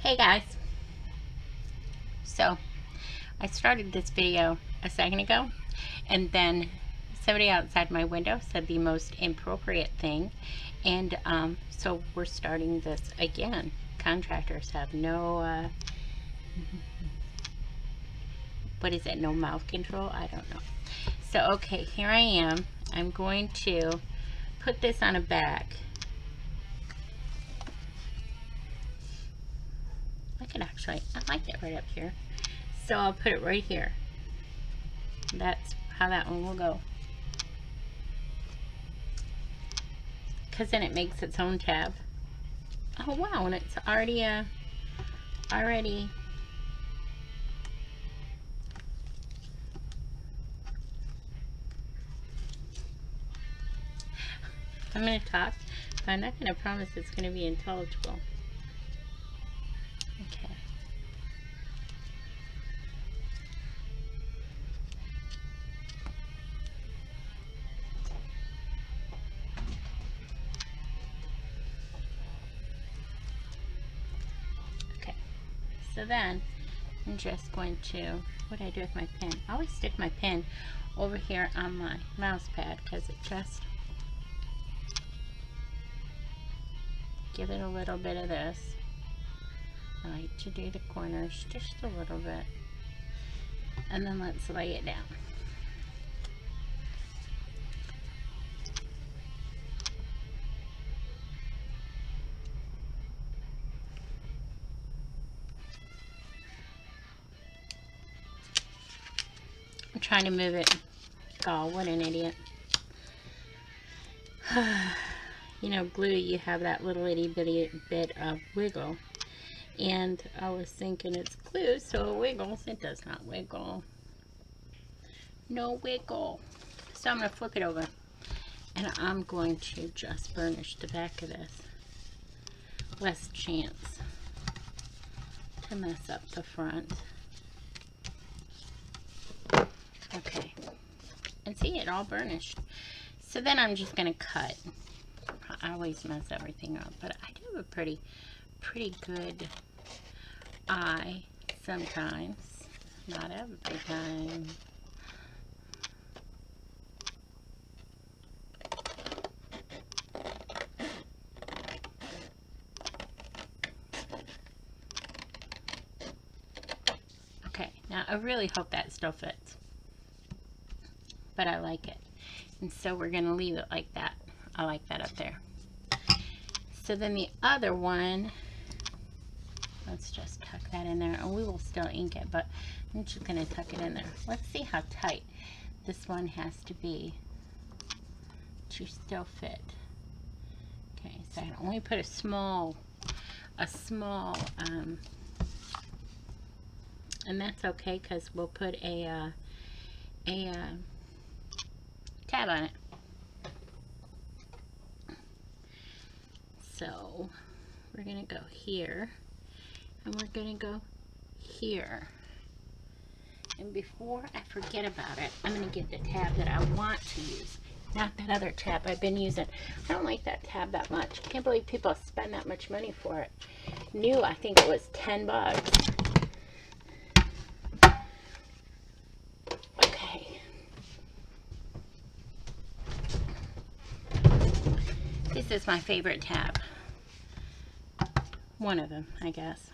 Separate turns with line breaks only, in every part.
Hey guys, so I started this video a second ago and then somebody outside my window said the most inappropriate thing, and so we're starting this again. Contractors have no what is it, no mouth control? I don't know. So okay, here I am. I'm going to put this on a bag. I like it right up here. So I'll put it right here. That's how that one will go. Because then it makes its own tab. Oh wow, and it's already already I'm going to talk, but I'm not going to promise it's going to be intelligible. Okay. Okay. So then I'm just going to, what do I do with my pen? I always stick my pen over here on my mouse pad because it just give it a little bit of this. I like to do the corners just a little bit. And then let's lay it down. I'm trying to move it. Oh, what an idiot. You know, glue, you have that little itty bitty bit of wiggle. And I was thinking it's glue, so it wiggles. It does not wiggle. No wiggle. So I'm going to flip it over. And I'm going to just burnish the back of this. Less chance to mess up the front. Okay. And see, it all burnished. So then I'm just going to cut. I always mess everything up, but I do have a pretty good eye sometimes. Not every time. Okay, now I really hope that still fits. But I like it. And so we're going to leave it like that. I like that up there. So then the other one, let's just tuck that in there. And we will still ink it, but I'm just going to tuck it in there. Let's see how tight this one has to be to still fit. Okay, so I can only put a small, and that's okay because we'll put a tab on it. So we're gonna go here, and we're gonna go here. And before I forget about it, I'm gonna get the tab that I want to use, not that other tab I've been using. I don't like that tab that much. I can't believe people spend that much money for it. New, I think it was 10 bucks. Okay. This is my favorite tab. One of them, I guess.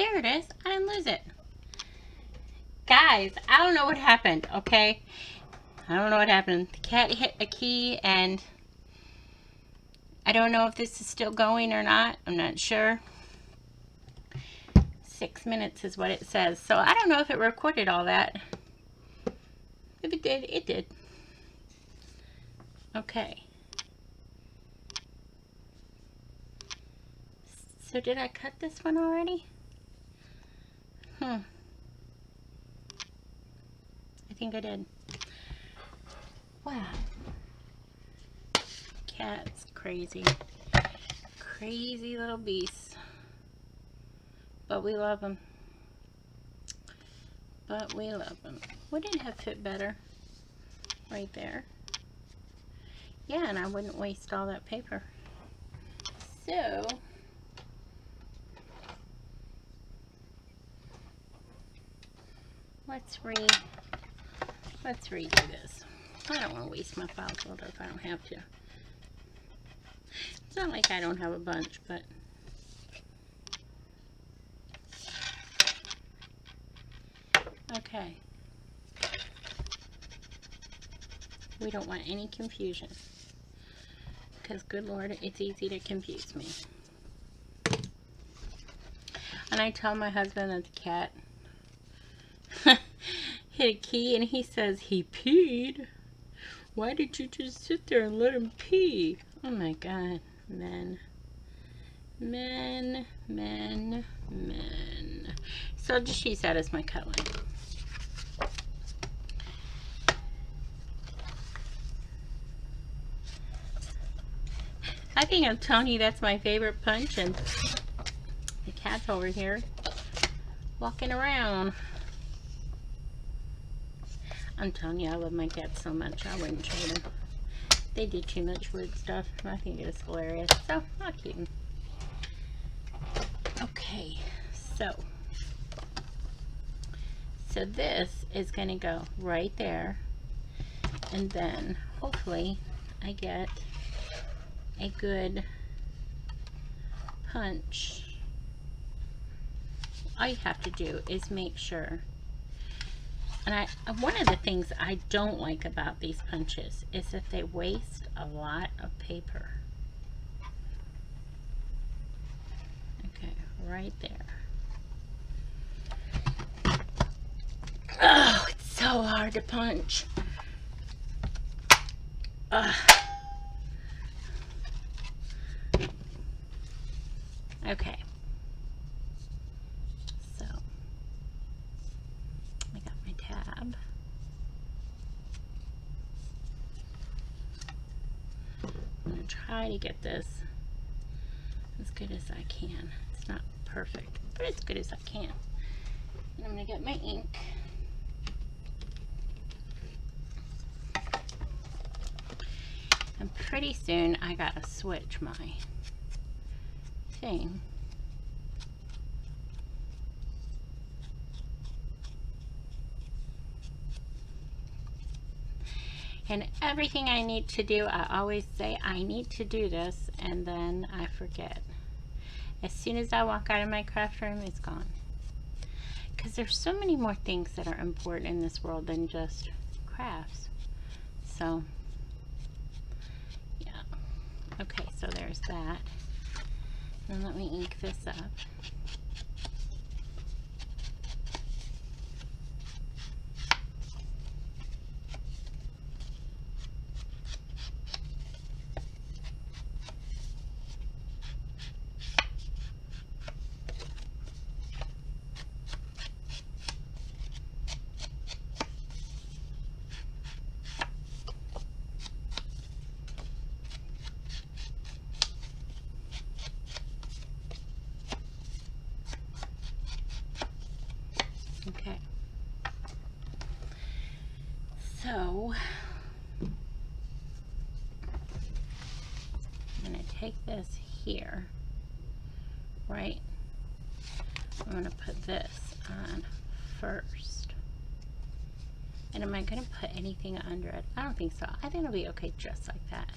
There it is. I didn't lose it. Guys, I don't know what happened, okay? I don't know what happened. The cat hit a key and I don't know if this is still going or not. I'm not sure. 6 minutes is what it says. So I don't know if it recorded all that. If it did, it did. Okay. So did I cut this one already? I think I did. Wow. Cat's crazy. Crazy little beasts. But we love them. But we love them. Wouldn't it have fit better? Right there. Yeah, and I wouldn't waste all that paper. So, let's redo this. I don't want to waste my file folder if I don't have to. It's not like I don't have a bunch, but okay. We don't want any confusion. Because, good Lord, it's easy to confuse me. And I tell my husband that the cat hit a key and he says he peed. Why did you just sit there and let him pee? Oh my God, men. Men. So I'll just use that as my cut line. I think I'm telling you that's my favorite punch, and the cat's over here walking around. I'm telling you, I love my cats so much, I wouldn't trade them. They do too much weird stuff. I think it's hilarious, so I'll keep them. Okay, so this is going to go right there, and then hopefully I get a good punch. All you have to do is make sure, and one of the things I don't like about these punches is that they waste a lot of paper. Okay, right there. Oh, it's so hard to punch. Ugh. Okay. So, I got my tab. I'm going to try to get this as good as I can. It's not perfect, but as good as I can. And I'm going to get my ink. And pretty soon I got to switch my thing. And everything I need to do, I always say I need to do this, and then I forget. As soon as I walk out of my craft room, it's gone. Because there's so many more things that are important in this world than just crafts. So, yeah. Okay, so there's that. And let me ink this up. Okay. So, I'm going to take this here, right? I'm going to put this on first. And am I going to put anything under it? I don't think so. I think it'll be okay just like that.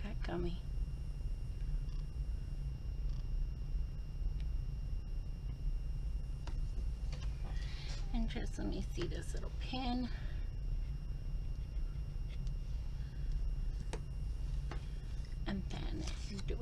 got gummy. And just let me see this little pin. And then do it.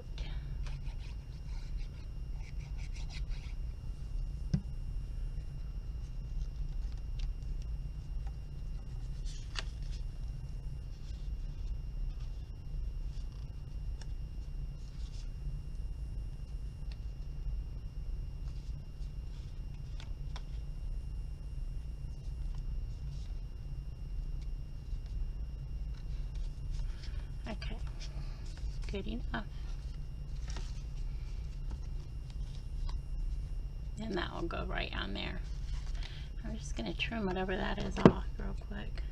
Okay, good enough. And that will go right on there. I'm just going to trim whatever that is off real quick.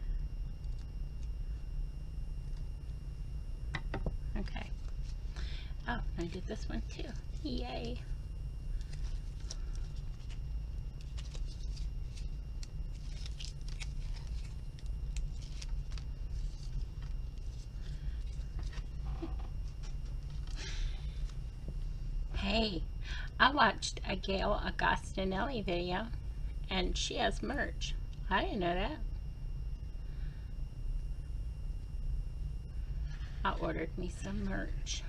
Okay. Oh, I did this one too. Yay. Hey, I watched a Gail Agostinelli video, and she has merch. I didn't know that. I ordered me some merch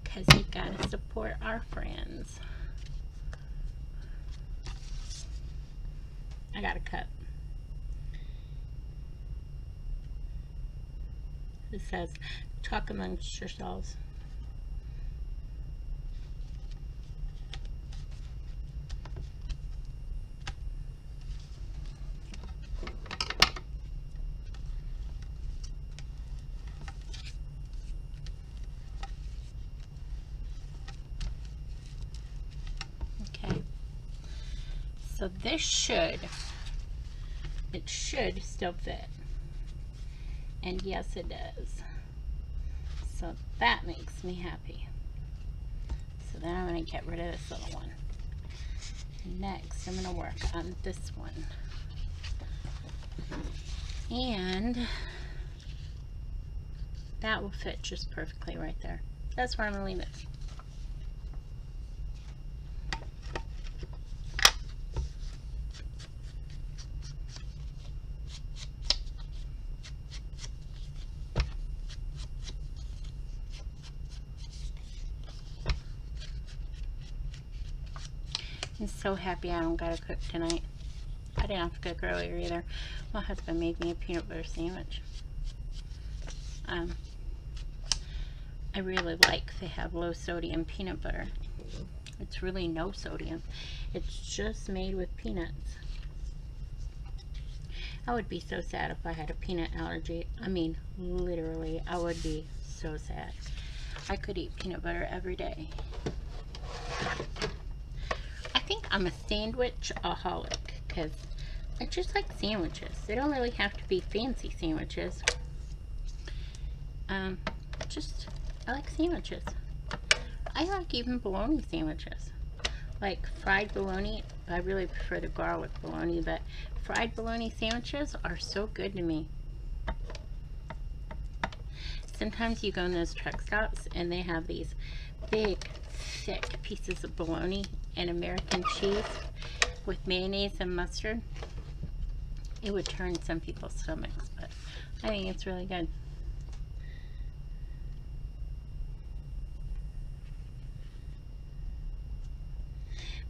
because you gotta support our friends. I got a cup. It says, talk amongst yourselves. Okay. So this should still fit. And yes, it does. So that makes me happy. So then I'm going to get rid of this little one. Next, I'm going to work on this one. And that will fit just perfectly right there. That's where I'm going to leave it. I'm so happy I don't gotta cook tonight. I didn't have to cook earlier either. My husband made me a peanut butter sandwich. I really like to have low sodium peanut butter. It's really no sodium. It's just made with peanuts. I would be so sad if I had a peanut allergy. I mean, literally, I would be so sad. I could eat peanut butter every day. I think I'm a sandwich-aholic because I just like sandwiches. They don't really have to be fancy sandwiches. I like sandwiches. I like even bologna sandwiches. Like fried bologna, I really prefer the garlic bologna, but fried bologna sandwiches are so good to me. Sometimes you go in those truck stops and they have these big, thick pieces of bologna and American cheese with mayonnaise and mustard. It would turn some people's stomachs, but I think it's really good.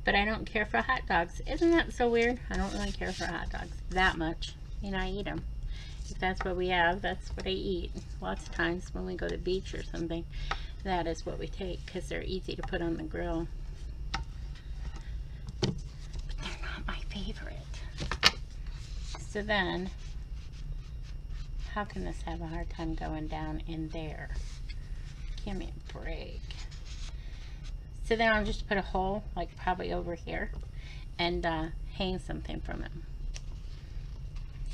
But I don't care for hot dogs. Isn't that so weird? I don't really care for hot dogs that much. And I eat them. If that's what we have, that's what I eat. Lots of times when we go to the beach or something, that is what we take because they're easy to put on the grill. But they're not my favorite. So then, how can this have a hard time going down in there? Give me a break. So then I'll just put a hole, like probably over here, and hang something from it.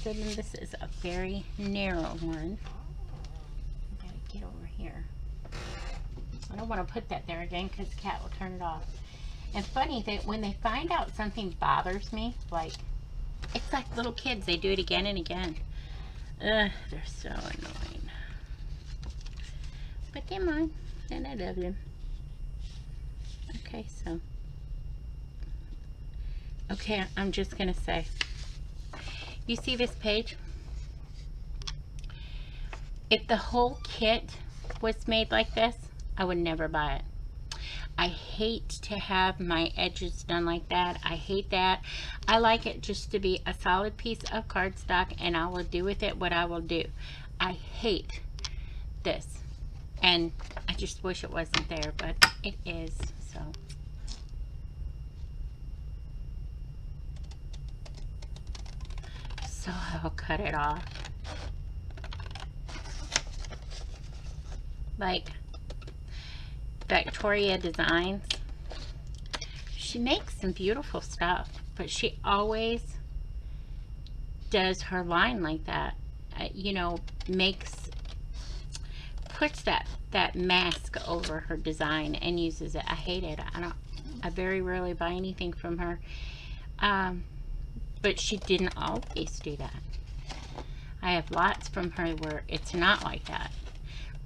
So then this is a very narrow one. I gotta get over here. I don't want to put that there again because the cat will turn it off. And funny that when they find out something bothers me, like, it's like little kids, they do it again and again. Ugh, they're so annoying. But they're mine, and I love them. Okay, so. Okay, I'm just going to say. You see this page? If the whole kit was made like this, I would never buy it. I hate to have my edges done like that. I hate that. I like it just to be a solid piece of cardstock, and I will do with it what I will do. I hate this, and I just wish it wasn't there, but it is. So I'll cut it off. Like Victoria Designs, she makes some beautiful stuff, but she always does her line like that. You know, puts that mask over her design and uses it. I hate it. I very rarely buy anything from her. But she didn't always do that. I have lots from her where it's not like that.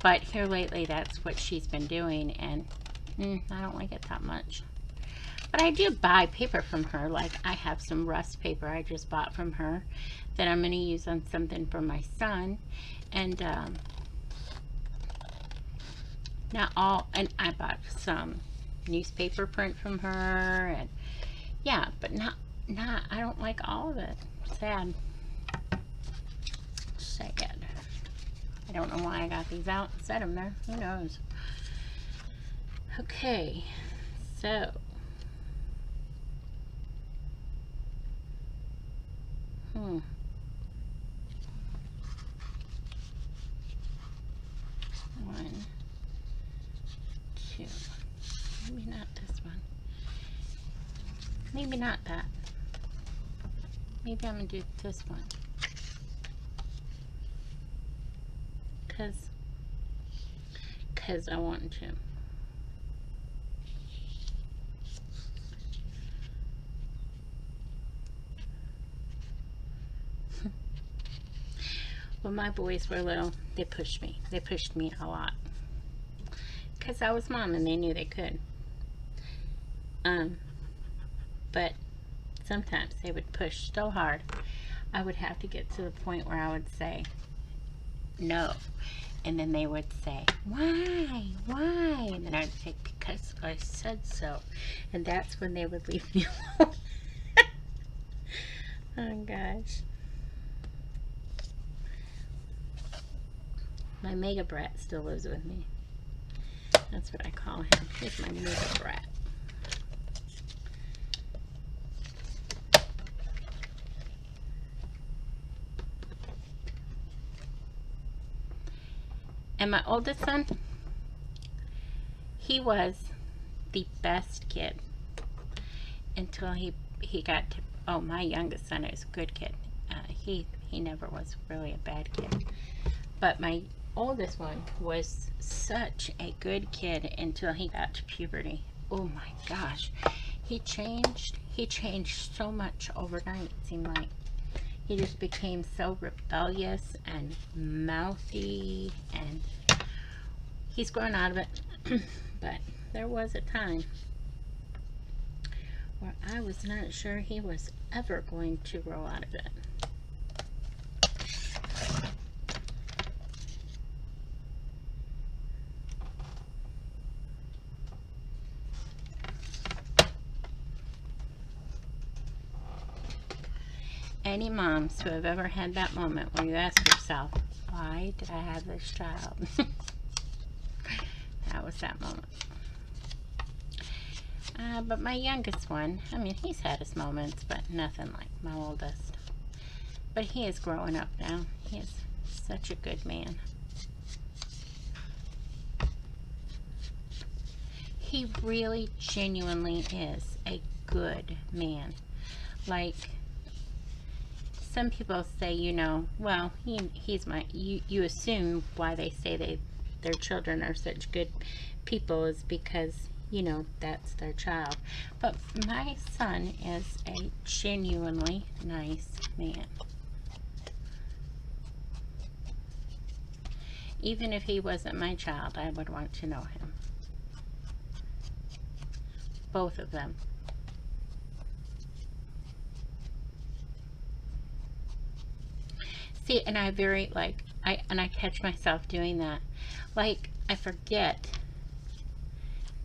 But here lately, that's what she's been doing, and I don't like it that much. But I do buy paper from her. Like, I have some rust paper I just bought from her that I'm going to use on something for my son. And not all, and I bought some newspaper print from her, and yeah, but not, I don't like all of it. Sad. I don't know why I got these out and set them there. Who knows? Okay, so one, two. Maybe not this one. Maybe not that. Maybe I'm gonna do this one. Cause I want to. When my boys were little, they pushed me. They pushed me a lot. Because I was mom and they knew they could. But sometimes they would push so hard, I would have to get to the point where I would say, no. And then they would say, why? And then I'd say, because I said so. And that's when they would leave me alone. Oh, gosh. My mega brat still lives with me. That's what I call him. He's my mega brat. And my oldest son, he was the best kid until he got to, oh, my youngest son is a good kid. He never was really a bad kid. But my oldest one was such a good kid until he got to puberty. Oh my gosh. He changed so much overnight, it seemed like. He just became so rebellious and mouthy, and he's grown out of it. But there was a time where I was not sure he was ever going to grow out of it. Any moms who have ever had that moment where you ask yourself, why did I have this child? That was that moment. But my youngest one, I mean, he's had his moments, but nothing like my oldest. But he is growing up now. He is such a good man. He really genuinely is a good man. Like, some people say, you know, well, he's my, you assume why they say their children are such good people is because, you know, that's their child. But my son is a genuinely nice man. Even if he wasn't my child, I would want to know him. Both of them. See, and I very, like, I catch myself doing that. Like, I forget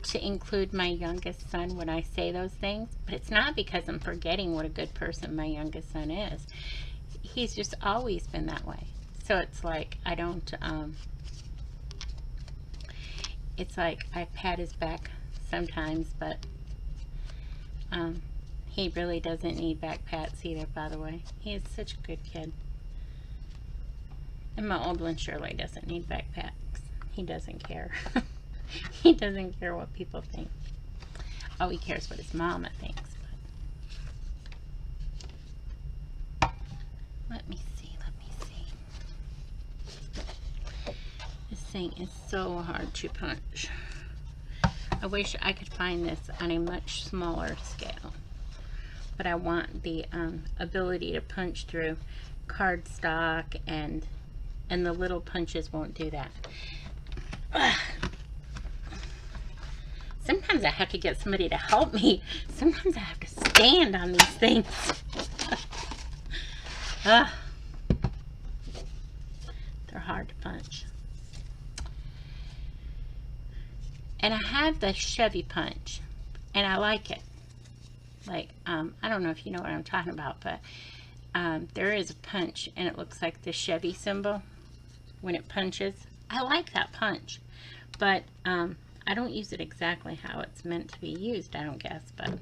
to include my youngest son when I say those things, but it's not because I'm forgetting what a good person my youngest son is. He's just always been that way. So it's like, I don't, it's like I pat his back sometimes, but he really doesn't need back pats either, by the way. He is such a good kid. And my old one surely doesn't need back pats. He doesn't care. He doesn't care what people think. Oh, he cares what his mama thinks. But let me see. This thing is so hard to punch. I wish I could find this on a much smaller scale. But I want the ability to punch through cardstock, and the little punches won't do that. Ugh. Sometimes I have to get somebody to help me. Sometimes I have to stand on these things. They're hard to punch. And I have the Chevy punch, and I like it. Like, I don't know if you know what I'm talking about, but there is a punch, and it looks like the Chevy symbol when it punches. I like that punch, but I don't use it exactly how it's meant to be used, I don't guess, but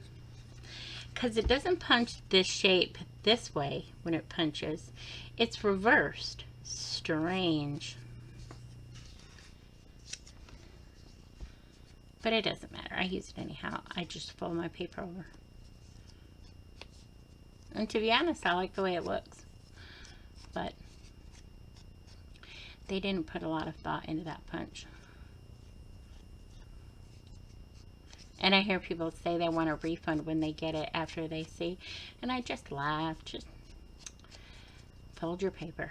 because it doesn't punch this shape this way when it punches. It's reversed. Strange. But it doesn't matter. I use it anyhow. I just fold my paper over. And to be honest, I like the way it looks. But they didn't put a lot of thought into that punch. And I hear people say they want a refund when they get it after they see. And I just laugh. Just fold your paper.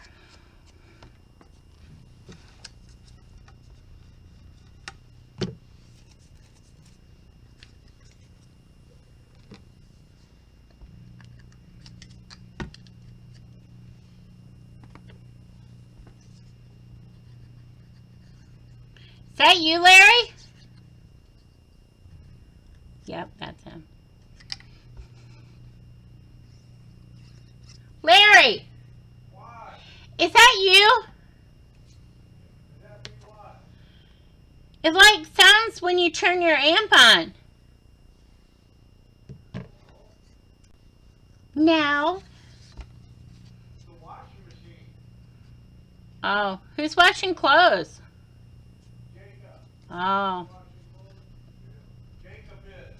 Is that you, Larry? Yep, that's him. Larry!
What?
Is that you?
That be what?
It like sounds when you turn your amp on. No.
The washing machine.
Oh, who's washing clothes?
Jacob.
Oh,
Washing clothes? Yeah. Jacob is.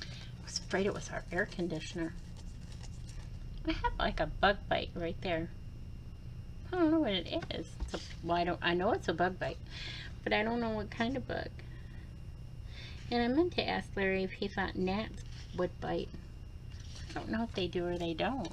I was afraid it was our air conditioner. I have like a bug bite right there. I don't know what it is. Well, I know it's a bug bite, but I don't know what kind of bug. And I meant to ask Larry if he thought gnats would bite. I don't know if they do or they don't.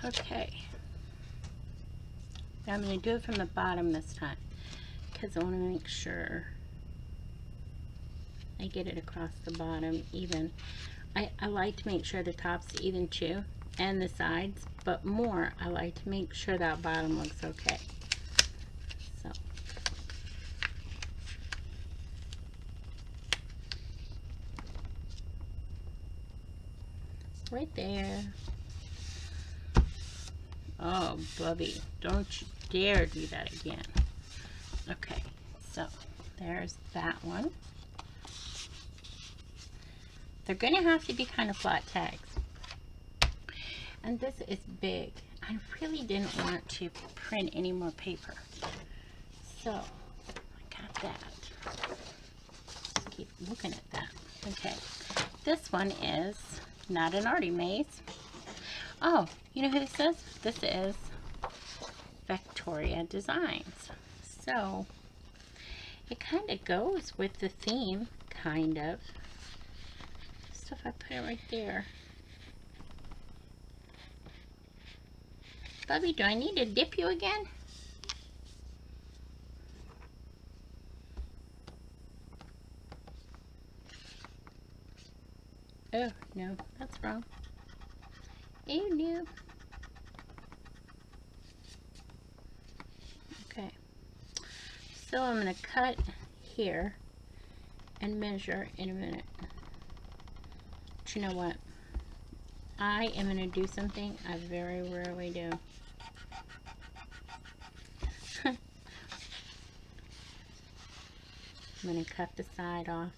Okay. Now I'm going to do it from the bottom this time because I want to make sure I get it across the bottom even. I like to make sure the top's even too, and the sides, but more I like to make sure that bottom looks okay. So right there. Oh, Bubby, don't you dare do that again. Okay, so there's that one. They're going to have to be kind of flat tags. And this is big. I really didn't want to print any more paper. So, I got that. Just keep looking at that. Okay, this one is not an Artie Maze. Oh, you know who this is? This is Victoria Designs. So, it kind of goes with the theme, kind of. So if I put it right there. Bubby, do I need to dip you again? Oh, no, that's wrong. Ew, no. Okay. So I'm going to cut here and measure in a minute. But you know what? I am going to do something I very rarely do. I'm going to cut the side off.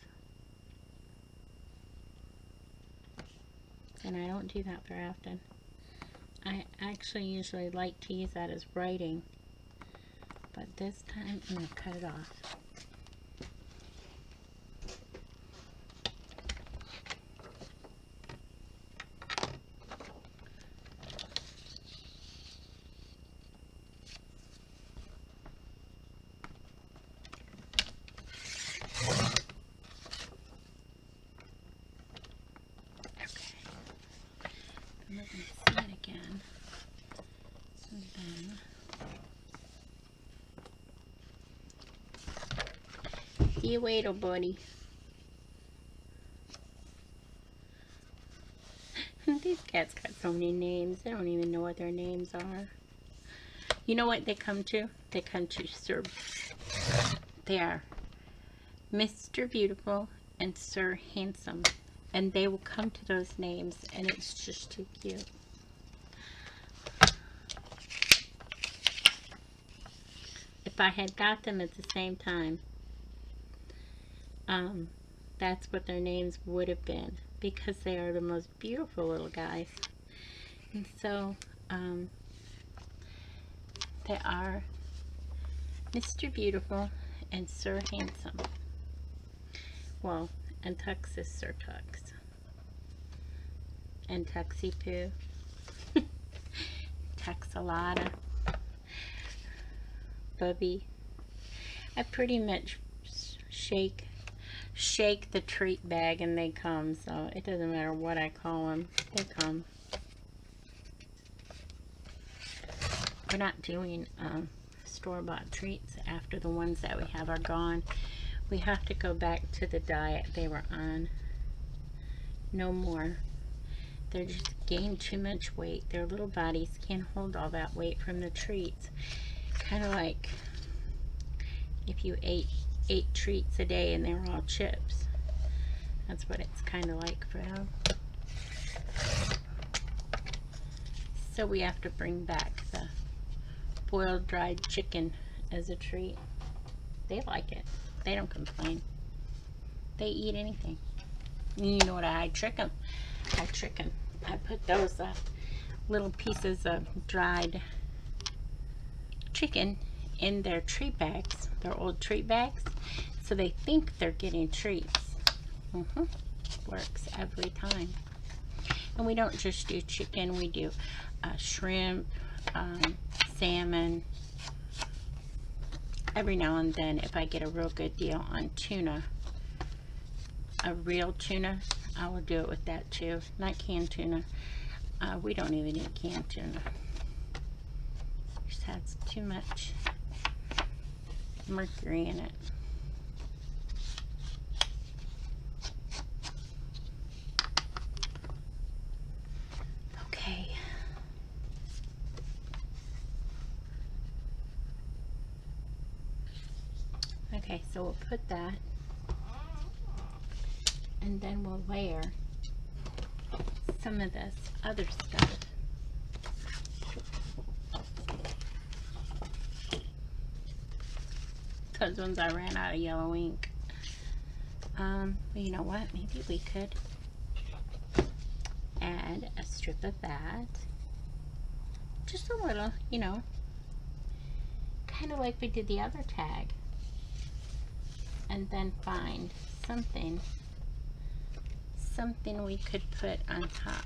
And I don't do that very often. I actually usually like to use that as writing. But this time I'm going to cut it off. Let me see it again. And then see you later, buddy. These cats got so many names. They don't even know what their names are. You know what they come to? They come to Sir. They are Mr. Beautiful and Sir Handsome. And they will come to those names, and it's just too cute. If I had got them at the same time, that's what their names would have been, because they are the most beautiful little guys. And so, they are Mr. Beautiful and Sir Handsome. Well, and Tux is Sir Tux. And Tuxie Poo. Tuxalata. Bubby. I pretty much shake the treat bag and they come, so it doesn't matter what I call them, they come. We're not doing store-bought treats after the ones that we have are gone. We have to go back to the diet they were on. No more. They're just gained too much weight. Their little bodies can't hold all that weight from the treats. Kind of like if you ate 8 treats a day and they were all chips. That's what it's kind of like for them. So we have to bring back the boiled dried chicken as a treat. They like it. They don't complain. They eat anything. You know what I trick them? I trick them. I put those little pieces of dried chicken in their treat bags, their old treat bags, so they think they're getting treats. Works every time. And we don't just do chicken, we do shrimp, salmon. Every now and then, if I get a real good deal on tuna, a real tuna, I will do it with that too. Not canned tuna. We don't even eat canned tuna. It just has too much mercury in it. Okay. Okay, so we'll put that, and then we'll layer some of this other stuff. because once I ran out of yellow ink. You know what? Maybe we could add a strip of that. Just a little, you know, kind of like we did the other tag. And then find something we could put on top.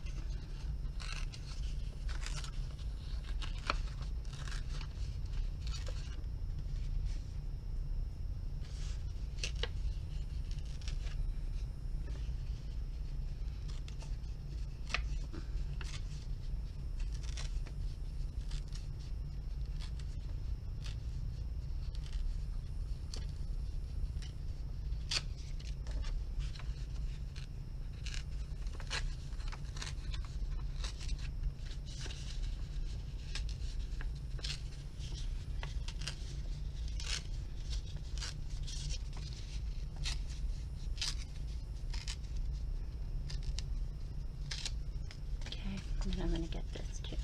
And I'm going to get this too.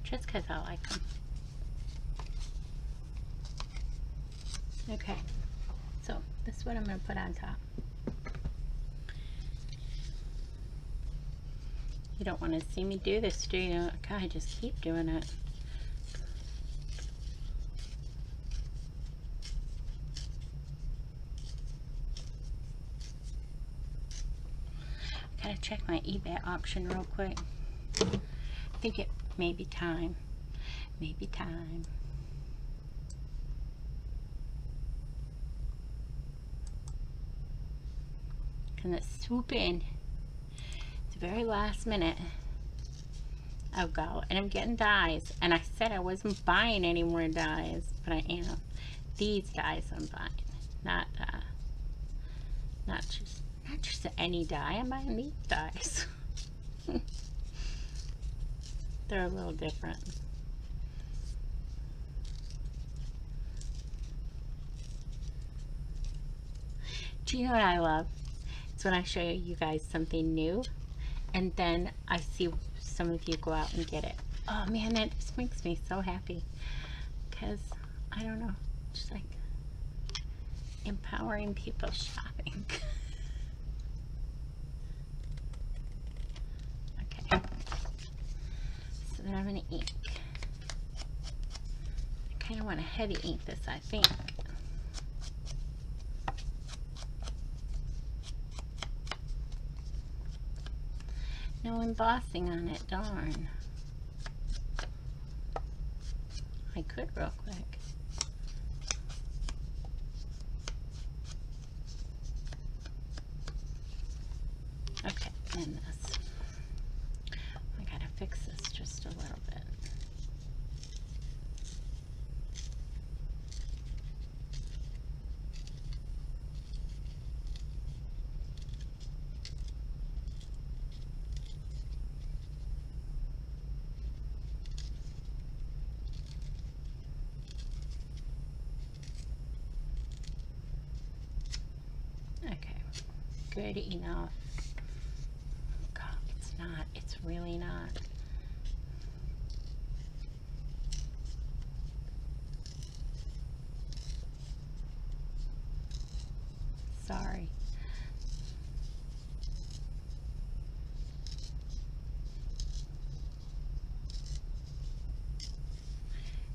Just because I like them. Okay, so this is what I'm going to put on top. You don't want to see me do this, do you? God, I just keep doing it. Gotta check my eBay auction real quick. I think it may be time. Maybe time. Gonna swoop in. It's the very last minute. I'll go. And I'm getting dies. And I said I wasn't buying any more dies, but I am. These dies I'm buying. Not just any die. I'm buying these dies. They're a little different. Do you know what I love? It's when I show you guys something new and then I see some of you go out and get it. Oh man, that just makes me so happy. Because, I don't know, just like empowering people shopping. Okay. So then I'm going to ink. I kind of want to heavy ink this, I think. No embossing on it, darn. I could real quick. Okay, and this. I gotta fix this just a little bit. Okay, good enough. God, it's not. It's really not. Sorry.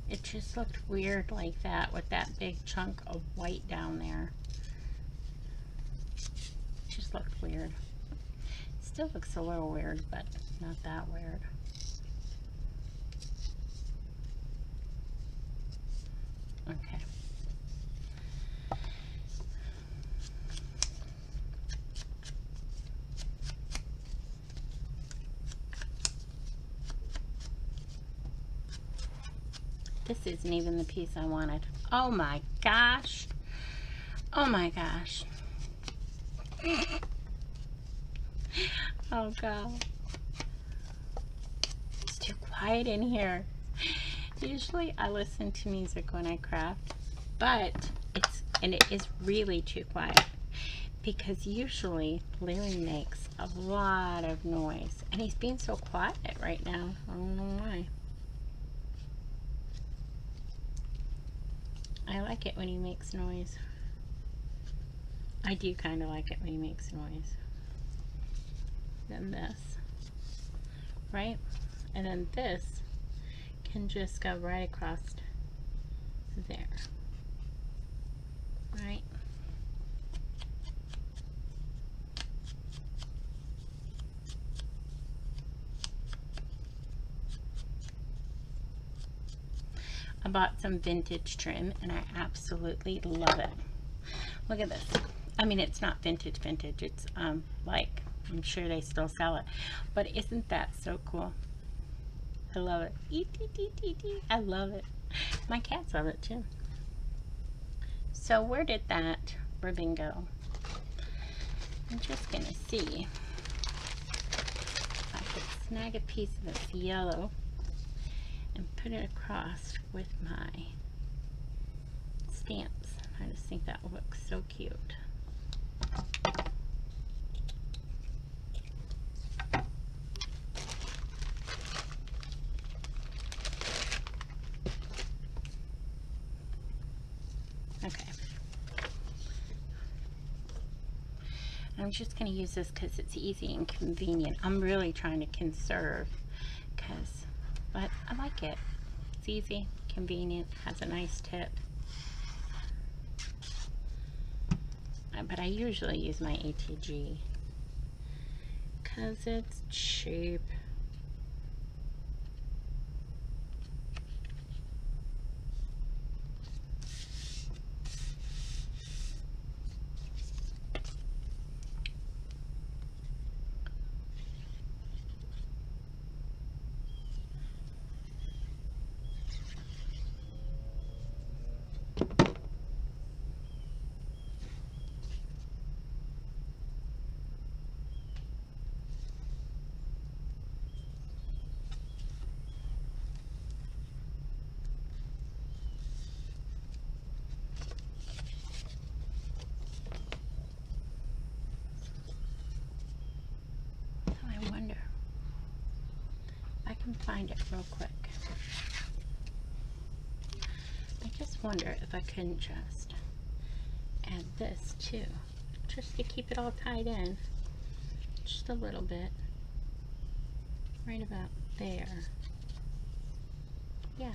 It just looked weird like that with that big chunk of white down there. Just looked weird. Still looks a little weird, but not that weird. Okay. This isn't even the piece I wanted. Oh my gosh. Oh my gosh. Oh God. It's too quiet in here. Usually I listen to music when I craft, but it is really too quiet because usually Larry makes a lot of noise. And he's being so quiet right now. I don't know why. I like it when he makes noise. I do kind of like it when he makes noise. Then this, right? And then this can just go right across there, right? I bought some vintage trim and I absolutely love it. Look at this. I mean, it's not vintage vintage. It's like, I'm sure they still sell it. But isn't that so cool? I love it. I love it. My cats love it too. So where did that ribbon go? I'm just going to see if I could snag a piece of this yellow and put it across with my stamps. I just think that looks so cute. Okay. I'm just going to use this because it's easy and convenient. I'm really trying to conserve, but I like it. It's easy, convenient, has a nice tip. But I usually use my ATG because it's cheap. I wonder if I can find it real quick. I just wonder if I couldn't just add this too, just to keep it all tied in, just a little bit, right about there. Yeah.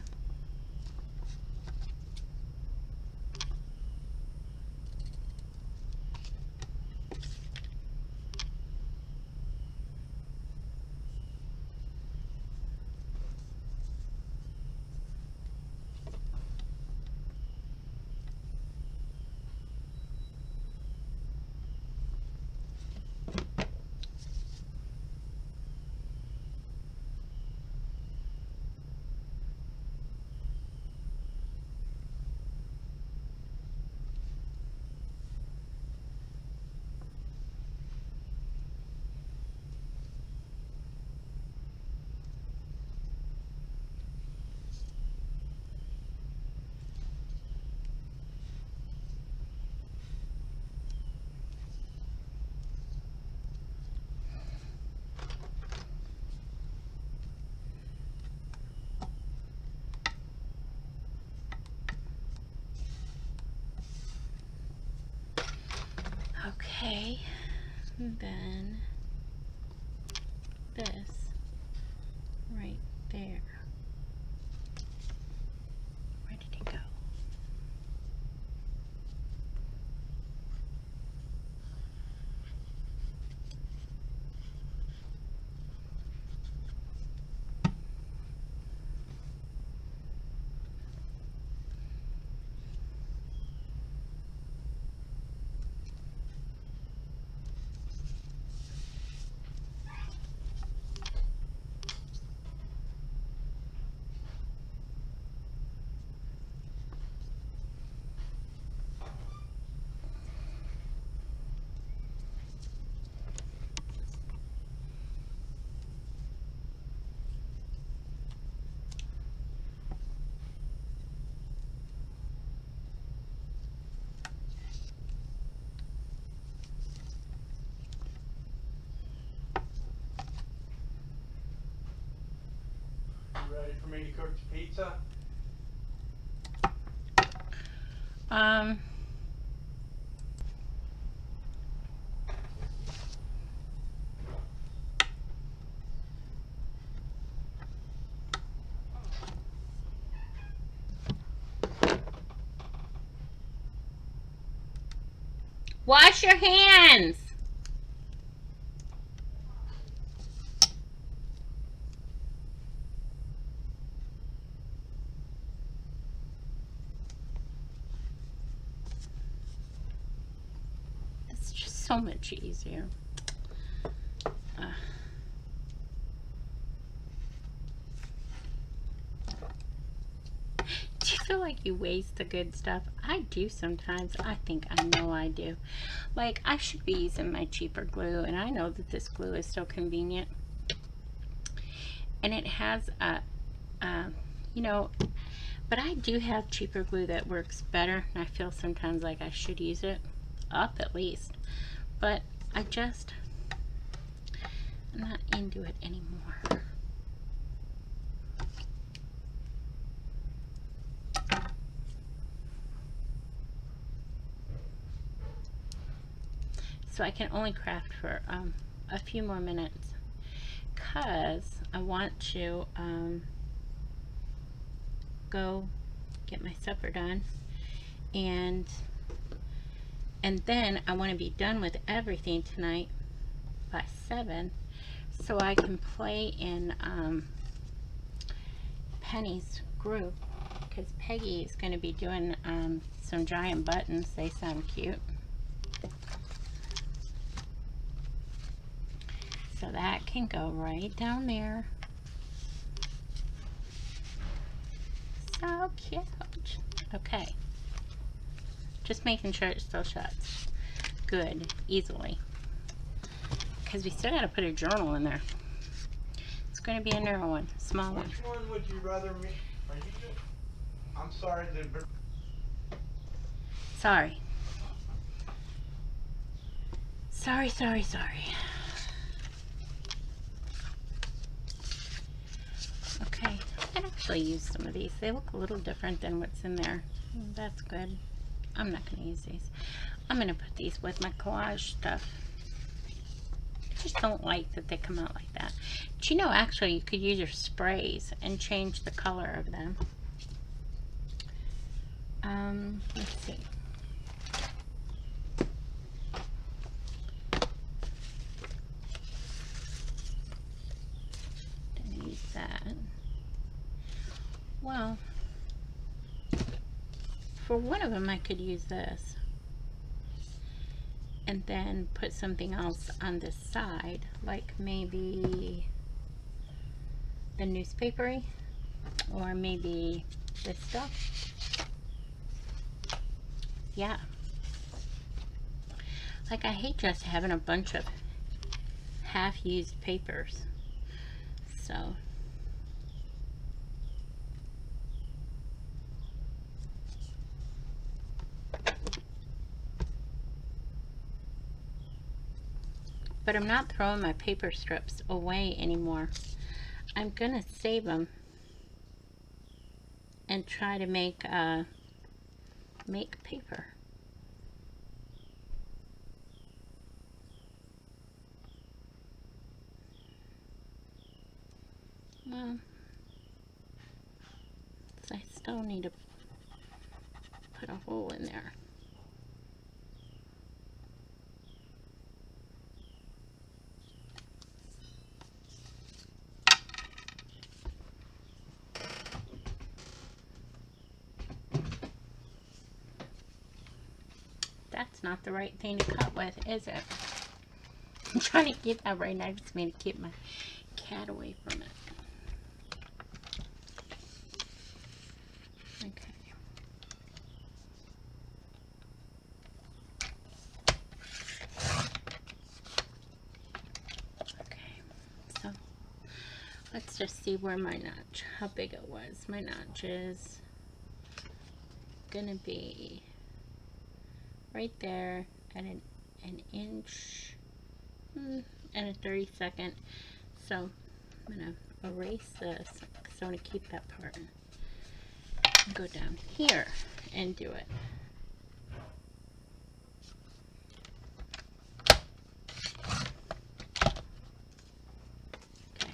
Okay, and then this right there. Where did it go?
for me to cook the pizza?
Um, wash your hands. It's just so much easier. Do you feel like you waste the good stuff? I do sometimes. I think I know I do. Like, I should be using my cheaper glue, and I know that this glue is so convenient. And it has you know, but I do have cheaper glue that works better, and I feel sometimes like I should use it up at least. But I'm not into it anymore. So I can only craft for a few more minutes because I want to go get my supper done, and then I want to be done with everything tonight by 7 so I can play in Penny's group, because Peggy is going to be doing some giant buttons. They sound cute. So that can go right down there. So cute. Okay. Just making sure it still shuts. Good. Easily. Because we still got to put a journal in there. It's going to be a narrow one. Small one.
Which one would you rather me? Are you just? I'm sorry.
Sorry. Sorry. Okay, I can actually use some of these. They look a little different than what's in there. That's good. I'm not going to use these. I'm going to put these with my collage stuff. I just don't like that they come out like that. But you know, actually, you could use your sprays and change the color of them. Let's see. Didn't use that. Well, for one of them, I could use this. And then put something else on this side, like maybe the newspapery, or maybe this stuff. Yeah. Like, I hate just having a bunch of half-used papers. So. But I'm not throwing my paper strips away anymore. I'm gonna save them and try to make paper. Well, I still need to put a hole in there. That's not the right thing to cut with, is it? I'm trying to get that right now. I just made to keep my cat away from it. Okay. Okay. So let's just see where my notch, how big it was. My notch is gonna be right there at an inch and a 32nd. So I'm gonna erase this because I want to keep that part. Go down here and do it. Okay.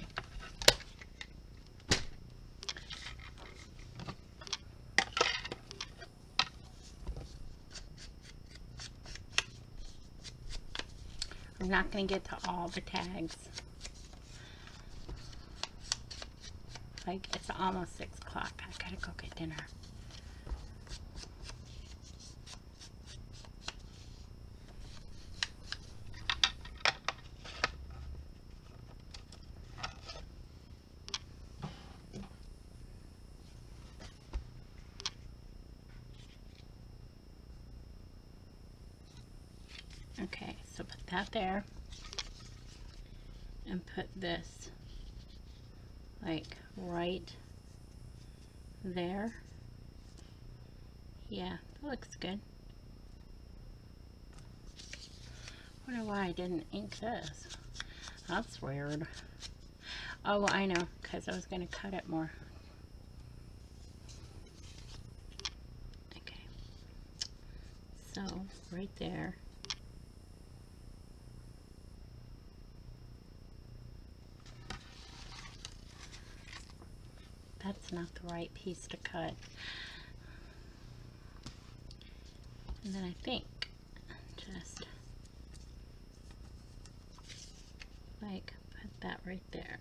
I'm not going to get to all the tags. Like, it's almost 6 o'clock. I gotta go get dinner. Okay, so put that there. And put this, like, right there. Yeah, that looks good. Wonder why I didn't ink this. That's weird. Oh, I know, because I was going to cut it more. Okay. So, right there. That's not the right piece to cut. And then I think just like put that right there.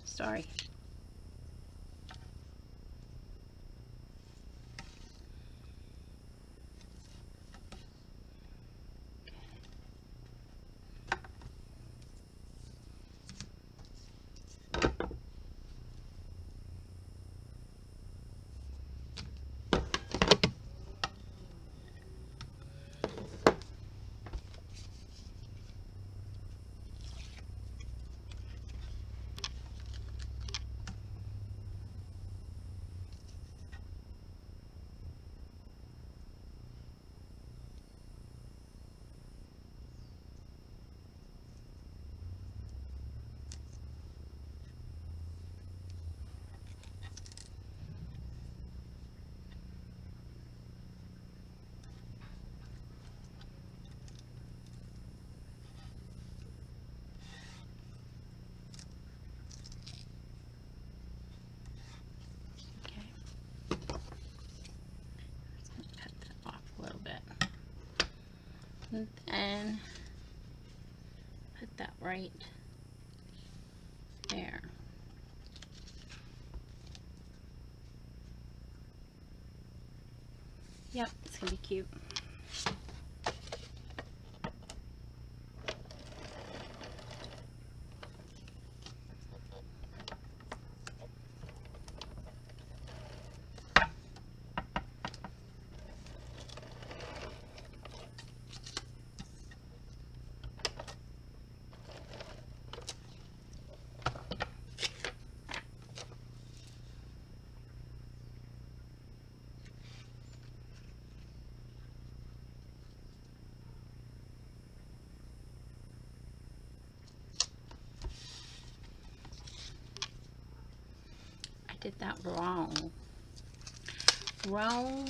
Sorry. And then put that right there. Yep, it's gonna be cute. Did that wrong. Wrong.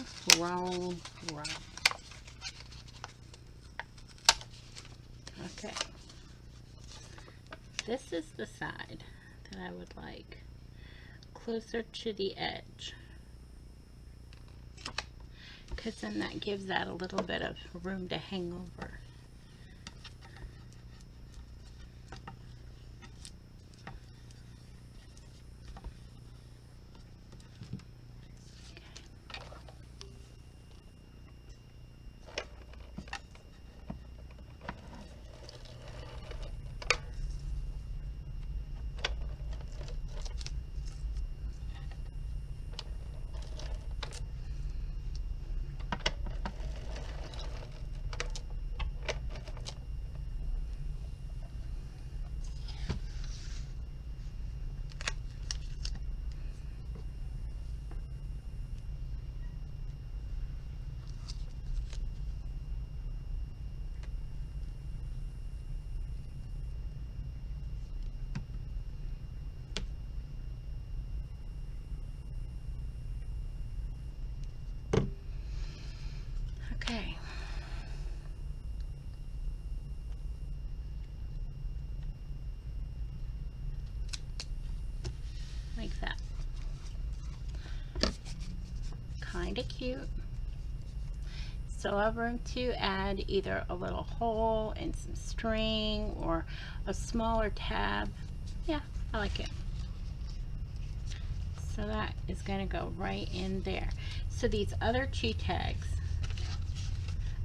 Okay. This is the side that I would like closer to the edge, because then that gives that a little bit of room to hang over. Okay. Like that. Kind of cute. Still have room to add either a little hole and some string or a smaller tab. Yeah, I like it. So that is going to go right in there. So these other two tags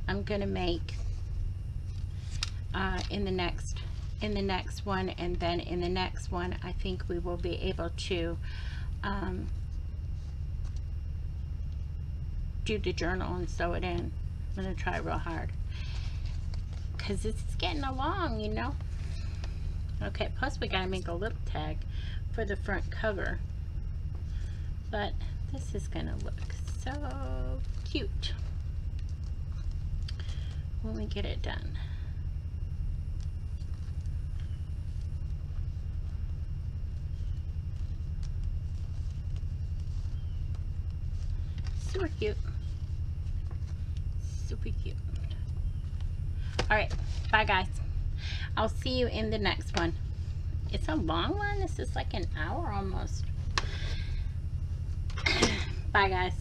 I'm going to make in the next one, and then in the next one I think we will be able to do the journal and sew it in. I'm going to try real hard because it's getting along, you know. Okay, plus we got to make a little tag for the front cover, but this is going to look so cute when we get it done. Super cute. Super cute. Alright, bye guys. I'll see you in the next one. It's a long one. This is like an hour almost. Bye guys.